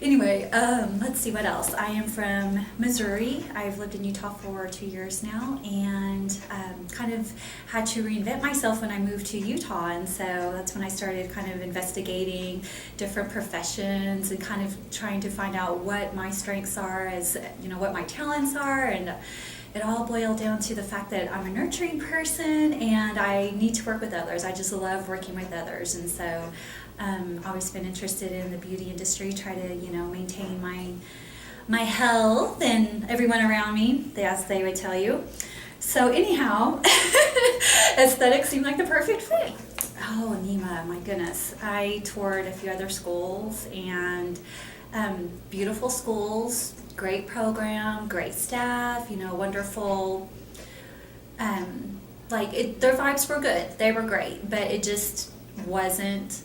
Anyway, let's see what else. I am from Missouri. I've lived in Utah for 2 years now, and kind of had to reinvent myself when I moved to Utah. And so that's when I started kind of investigating different professions and kind of trying to find out what my strengths are, as what my talents are. And it all boiled down to the fact that I'm a nurturing person and I need to work with others. I just love working with others, and so always been interested in the beauty industry, try to maintain my health and everyone around me, as they would tell you. So anyhow, aesthetics seemed like the perfect fit. Oh, NIMA, my goodness. I toured a few other schools, and beautiful schools, great program, great staff, wonderful. Their vibes were good. They were great, but it just wasn't.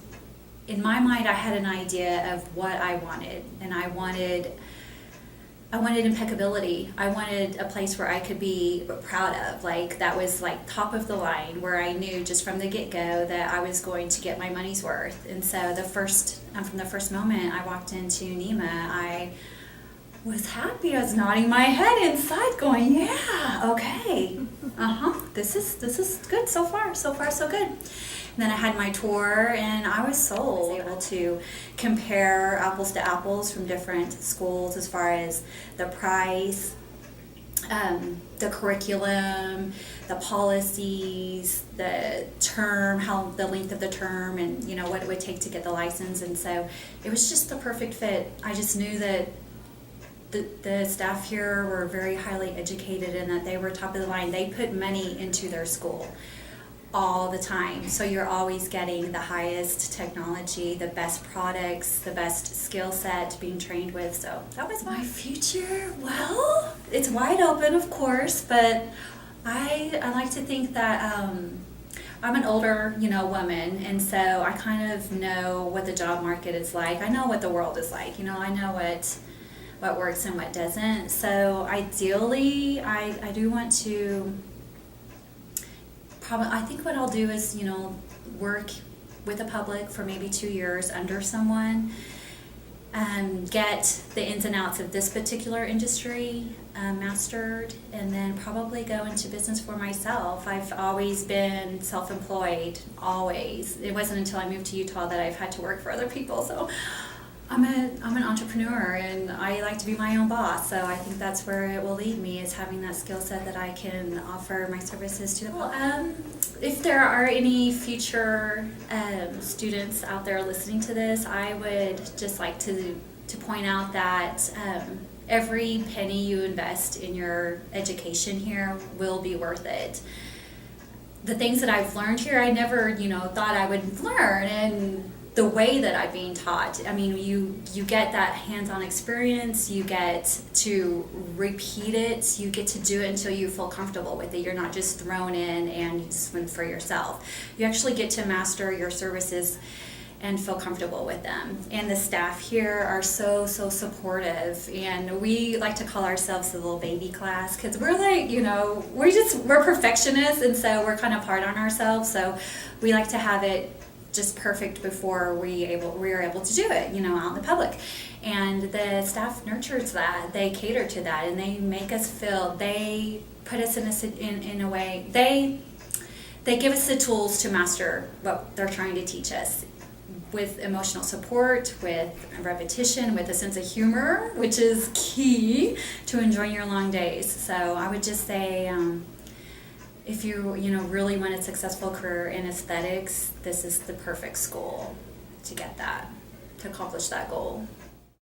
In my mind, I had an idea of what I wanted, and I wanted impeccability. I wanted a place where I could be proud of, that was top of the line, where I knew just from the get-go that I was going to get my money's worth. And so from the first moment I walked into NIMA, I was happy. I was nodding my head inside going, yeah, okay, this is good so far so good. And then I had my tour, and I was sold. I was able to compare apples to apples from different schools as far as the price, the curriculum, the policies, the term, the length of the term, and what it would take to get the license. And so it was just the perfect fit. I just knew that the staff here were very highly educated and that they were top of the line. They put money into their school all the time, so you're always getting the highest technology, the best products, the best skill set being trained with. So that was my future. Well, it's wide open, of course, but I like to think that I'm an older woman, and so I kind of know what the job market is like. I know what the world is like. I know what works and what doesn't. So ideally, I do want to. I think what I'll do is, work with the public for maybe 2 years under someone, get the ins and outs of this particular industry mastered, and then probably go into business for myself. I've always been self-employed, always. It wasn't until I moved to Utah that I've had to work for other people. So I'm an entrepreneur, and I like to be my own boss, so I think that's where it will lead me, is having that skill set that I can offer my services to. If there are any future students out there listening to this, I would just like to point out that every penny you invest in your education here will be worth it. The things that I've learned here, I never thought I would learn, and the way that I'm being taught. I mean, you get that hands-on experience, you get to repeat it, you get to do it until you feel comfortable with it. You're not just thrown in and you swim for yourself. You actually get to master your services and feel comfortable with them. And the staff here are so supportive, and we like to call ourselves the little baby class, because we're we're perfectionists, and so we're kind of hard on ourselves, so we like to have it just perfect before we are able to do it, out in the public. And the staff nurtures that. They cater to that, and they make us feel. They put us in a way. They give us the tools to master what they're trying to teach us, with emotional support, with repetition, with a sense of humor, which is key to enjoying your long days. So I would just say, if you really want a successful career in aesthetics, this is the perfect school to get that, to accomplish that goal.